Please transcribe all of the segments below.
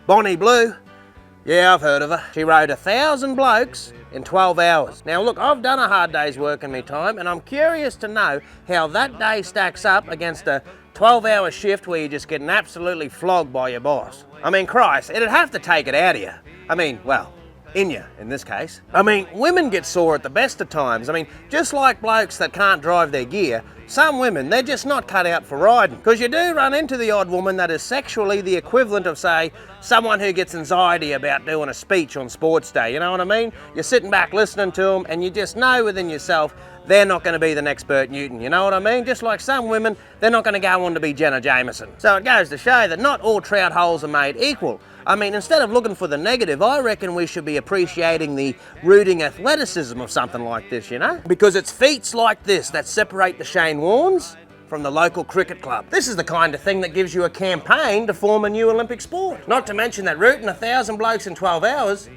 Bonnie Blue. Yeah, I've heard of her. She rode 1,000 blokes in 12 hours. Now look, I've done a hard day's work in my time, and I'm curious to know how that day stacks up against a 12-hour shift where you're just getting absolutely flogged by your boss. I mean, Christ, it'd have to take it out of you. I mean, well, in you, in this case. I mean, women get sore at the best of times. I mean, just like blokes that can't drive their gear, some women, they're just not cut out for riding. Because you do run into the odd woman that is sexually the equivalent of, say, someone who gets anxiety about doing a speech on sports day, you know what I mean? You're sitting back listening to them and you just know within yourself they're not going to be the next Bert Newton, you know what I mean? Just like some women, they're not going to go on to be Jenna Jameson. So it goes to show that not all trout holes are made equal. I mean, instead of looking for the negative, I reckon we should be appreciating the rooting athleticism of something like this, you know? Because it's feats like this that separate the Shane Warnes from the local cricket club. This is the kind of thing that gives you a campaign to form a new Olympic sport. Not to mention that rooting 1,000 blokes in 12 hours,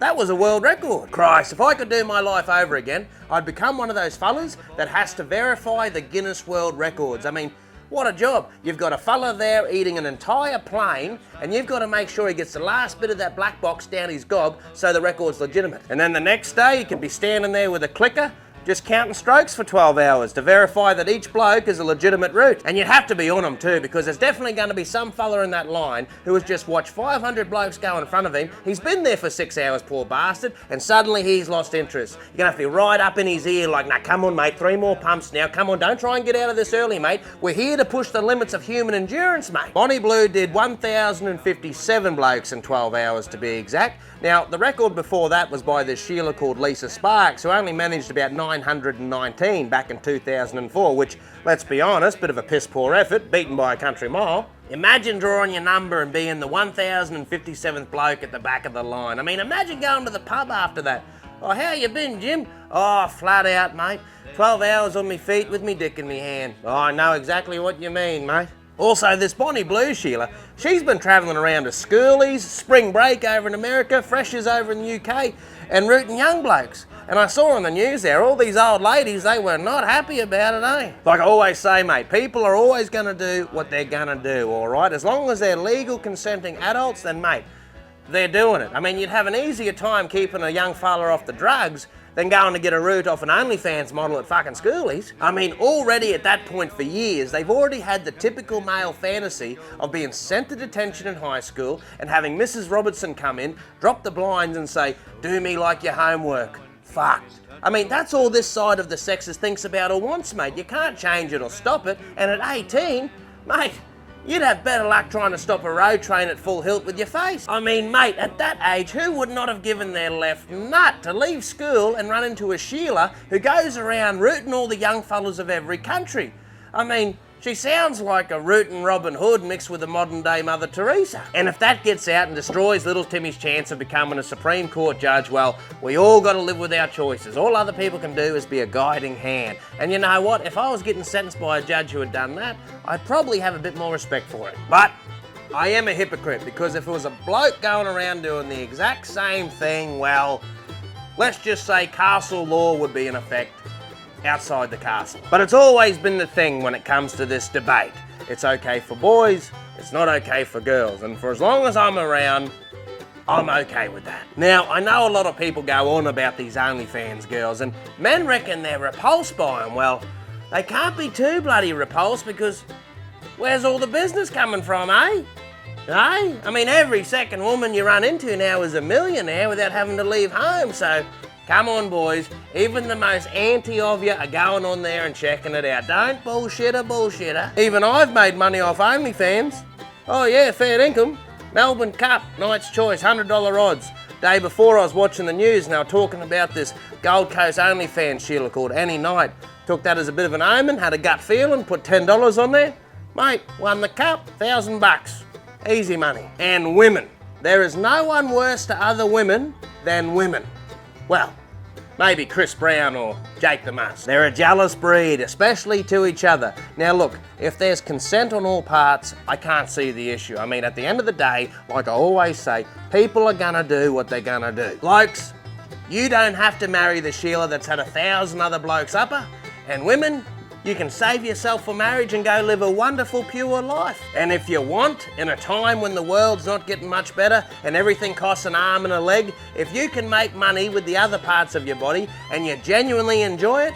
that was a world record. Christ, if I could do my life over again, I'd become one of those fellas that has to verify the Guinness World Records. I mean, what a job. You've got a fella there eating an entire plane, and you've got to make sure he gets the last bit of that black box down his gob so the record's legitimate. And then the next day, you could be standing there with a clicker, just counting strokes for 12 hours to verify that each bloke is a legitimate route. And you'd have to be on them too, because there's definitely going to be some fella in that line who has just watched 500 blokes go in front of him. He's been there for 6 hours, poor bastard, and suddenly he's lost interest. You're going to have to be right up in his ear like, nah, come on, mate, 3 more pumps now. Come on, don't try and get out of this early, mate. We're here to push the limits of human endurance, mate. Bonnie Blue did 1,057 blokes in 12 hours to be exact. Now, the record before that was by this Sheila called Lisa Sparks, who only managed about 919 back in 2004, which, let's be honest, bit of a piss-poor effort, beaten by a country mile. Imagine drawing your number and being the 1,057th bloke at the back of the line. I mean, imagine going to the pub after that. Oh, how you been, Jim? Oh, flat out, mate. 12 hours on me feet with me dick in me hand. Oh, I know exactly what you mean, mate. Also, this Bonnie Blue Sheila, she's been travelling around to schoolies, spring break over in America, freshers over in the UK, and rooting young blokes. And I saw on the news there, all these old ladies, they were not happy about it, eh? Like I always say, mate, people are always going to do what they're going to do, all right? As long as they're legal, consenting adults, then, mate, they're doing it. I mean, you'd have an easier time keeping a young fella off the drugs than going to get a root off an OnlyFans model at fucking schoolies. I mean, already at that point for years, they've already had the typical male fantasy of being sent to detention in high school and having Mrs. Robertson come in, drop the blinds and say, do me like your homework. Fucked. I mean, that's all this side of the sexes thinks about or wants, mate. You can't change it or stop it. And at 18, mate, you'd have better luck trying to stop a road train at full hilt with your face. I mean, mate, at that age, who would not have given their left nut to leave school and run into a Sheila who goes around rooting all the young fellas of every country? I mean, she sounds like a rootin' Robin Hood mixed with a modern-day Mother Teresa. And if that gets out and destroys little Timmy's chance of becoming a Supreme Court judge, well, we all got to live with our choices. All other people can do is be a guiding hand. And you know what? If I was getting sentenced by a judge who had done that, I'd probably have a bit more respect for it. But I am a hypocrite, because if it was a bloke going around doing the exact same thing, well, let's just say castle law would be in effect outside the castle. But it's always been the thing when it comes to this debate. It's okay for boys, it's not okay for girls, and for as long as I'm around, I'm okay with that. Now, I know a lot of people go on about these OnlyFans girls, and men reckon they're repulsed by them. Well, they can't be too bloody repulsed, because where's all the business coming from, eh? Eh? I mean, every second woman you run into now is a millionaire without having to leave home, so come on, boys. Even the most anti of you are going on there and checking it out. Don't bullshitter. Even I've made money off OnlyFans. Oh yeah, fair income. Melbourne Cup, Knight's Choice, $100 odds. Day before I was watching the news and they were talking about this Gold Coast OnlyFans Sheila called Annie Knight. Took that as a bit of an omen, had a gut feeling, put $10 on there. Mate, won the cup, $1,000. Easy money. And women. There is no one worse to other women than women. Well, maybe Chris Brown or Jake the Muss. They're a jealous breed, especially to each other. Now look, if there's consent on all parts, I can't see the issue. I mean, at the end of the day, like I always say, people are gonna do what they're gonna do. Blokes, you don't have to marry the Sheila that's had 1,000 other blokes up her, and women, you can save yourself for marriage and go live a wonderful, pure life. And if you want, in a time when the world's not getting much better and everything costs an arm and a leg, if you can make money with the other parts of your body and you genuinely enjoy it,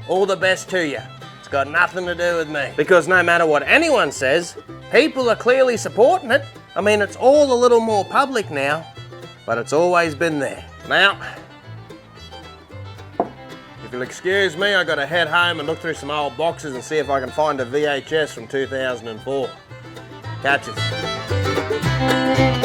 all the best to you. It's got nothing to do with me. Because no matter what anyone says, people are clearly supporting it. I mean, it's all a little more public now, but it's always been there. Now, if you'll excuse me, I gotta head home and look through some old boxes and see if I can find a VHS from 2004. Catch us.